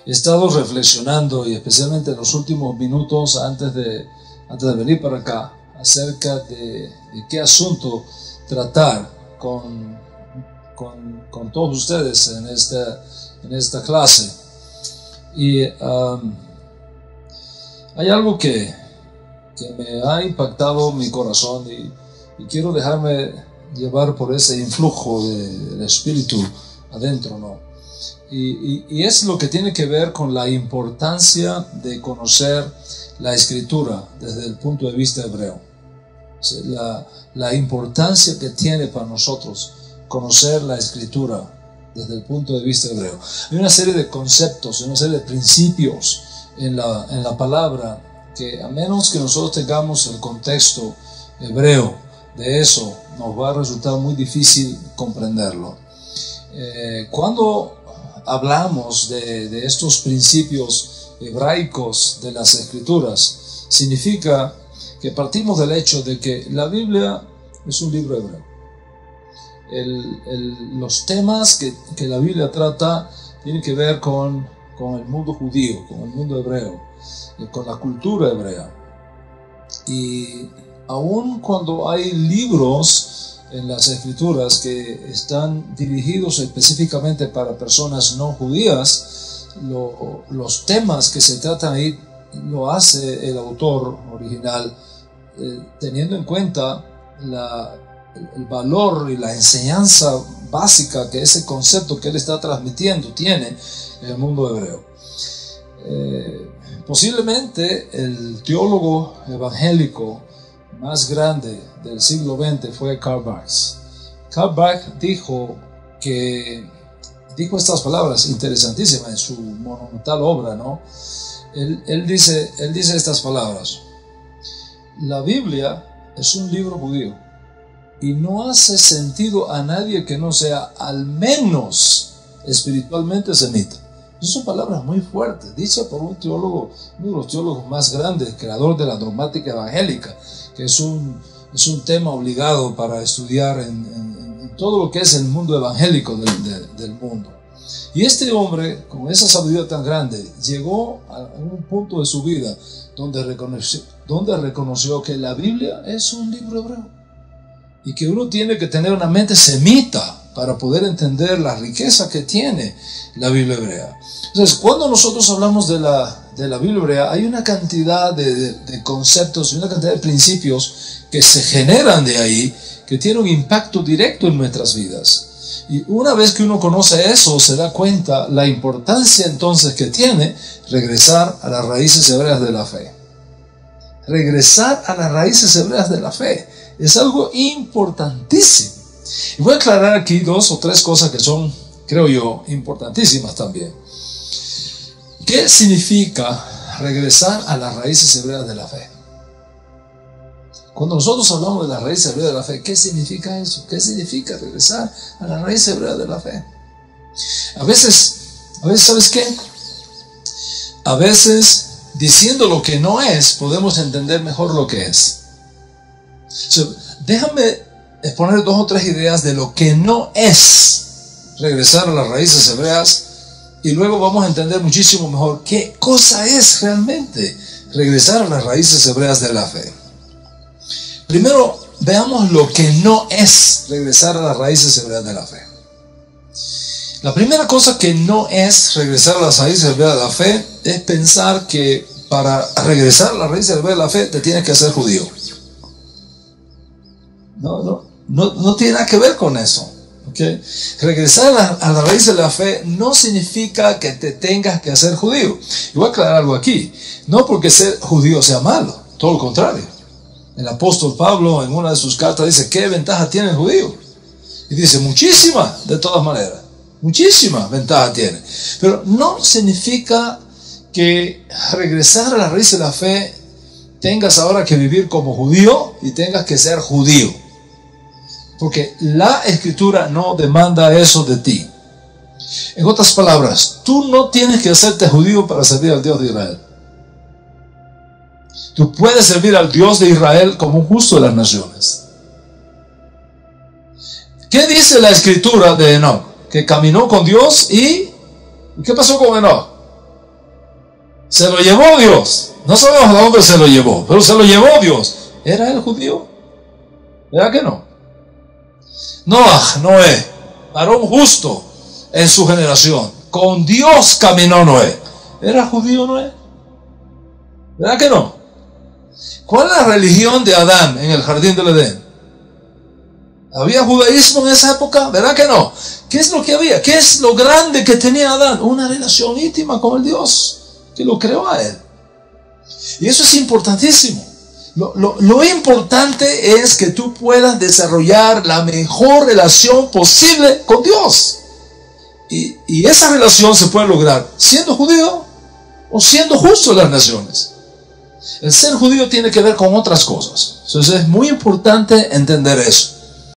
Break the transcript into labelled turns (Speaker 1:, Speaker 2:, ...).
Speaker 1: he estado reflexionando, y especialmente en los últimos minutos antes de venir para acá, acerca de qué asunto tratar con todos ustedes en esta clase. Y hay algo que me ha impactado mi corazón, y quiero dejarme llevar por ese influjo del Espíritu adentro, ¿no? Y es lo que tiene que ver con la importancia de conocer la Escritura desde el punto de vista hebreo. La importancia que tiene para nosotros conocer la Escritura desde el punto de vista hebreo. Hay una serie de conceptos, una serie de principios en la palabra que, a menos que nosotros tengamos el contexto hebreo de eso, nos va a resultar muy difícil comprenderlo. Cuando hablamos de estos principios hebraicos de las Escrituras, significa que partimos del hecho de que la Biblia es un libro hebreo. Los temas que la Biblia trata tienen que ver con el mundo judío, con el mundo hebreo, con la cultura hebrea. Y aun cuando hay libros en las Escrituras que están dirigidos específicamente para personas no judías, los temas que se tratan ahí lo hace el autor original, teniendo en cuenta el valor y la enseñanza básica que ese concepto que él está transmitiendo tiene en el mundo hebreo. Posiblemente el teólogo evangélico más grande del siglo XX fue Karl Barth. Karl Barth dijo estas palabras interesantísimas en su monumental obra, ¿no? Él dice estas palabras: la Biblia es un libro judío y no hace sentido a nadie que no sea al menos espiritualmente semita. Esas son palabras muy fuertes, dichas por un teólogo, uno de los teólogos más grandes, creador de la dogmática evangélica, que es un tema obligado para estudiar en todo lo que es el mundo evangélico del mundo. Y este hombre, con esa sabiduría tan grande, llegó a un punto de su vida donde reconoció que la Biblia es un libro hebreo y que uno tiene que tener una mente semita para poder entender la riqueza que tiene la Biblia hebrea. Entonces, cuando nosotros hablamos de la Biblia hebrea, hay una cantidad de conceptos y una cantidad de principios que se generan de ahí, que tienen un impacto directo en nuestras vidas. Y una vez que uno conoce eso, se da cuenta la importancia entonces que tiene regresar a las raíces hebreas de la fe. Regresar a las raíces hebreas de la fe es algo importantísimo. Y voy a aclarar aquí 2 o 3 cosas que son, creo yo, importantísimas también. ¿Qué significa regresar a las raíces hebreas de la fe? Cuando nosotros hablamos de las raíces hebreas de la fe, ¿qué significa eso? ¿Qué significa regresar a las raíces hebreas de la fe? A veces, ¿sabes qué? A veces, diciendo lo que no es, podemos entender mejor lo que es. Déjame exponer 2 o 3 ideas de lo que no es regresar a las raíces hebreas, y luego vamos a entender muchísimo mejor qué cosa es realmente regresar a las raíces hebreas de la fe. Primero, veamos lo que no es regresar a las raíces hebreas de la fe. La primera cosa que no es regresar a las raíces hebreas de la fe es pensar que para regresar a las raíces hebreas de la fe te tienes que hacer judío. No tiene nada que ver con eso. ¿Okay? Regresar a la raíz de la fe no significa que te tengas que hacer judío. Y voy a aclarar algo aquí. No porque ser judío sea malo, todo lo contrario. El apóstol Pablo en una de sus cartas dice: ¿qué ventaja tiene el judío? Y dice: muchísima, de todas maneras. Muchísima ventaja tiene. Pero no significa que regresar a la raíz de la fe tengas ahora que vivir como judío y tengas que ser judío. Porque la Escritura no demanda eso de ti. En otras palabras, tú no tienes que hacerte judío para servir al Dios de Israel. Tú puedes servir al Dios de Israel como un justo de las naciones. ¿Qué dice la Escritura de Enoc? Que caminó con Dios y ¿qué pasó con Enoc? Se lo llevó Dios. No sabemos a dónde se lo llevó, pero se lo llevó Dios. ¿Era él judío? ¿Verdad que no? Noé, varón justo en su generación. Con Dios caminó Noé. ¿Era judío Noé? ¿Verdad que no? ¿Cuál es la religión de Adán en el jardín del Edén? ¿Había judaísmo en esa época? ¿Verdad que no? ¿Qué es lo que había? ¿Qué es lo grande que tenía Adán? Una relación íntima con el Dios que lo creó a él. Y eso es importantísimo. Lo importante es que tú puedas desarrollar la mejor relación posible con Dios. Y esa relación se puede lograr siendo judío o siendo justo en las naciones. El ser judío tiene que ver con otras cosas. Entonces es muy importante entender eso.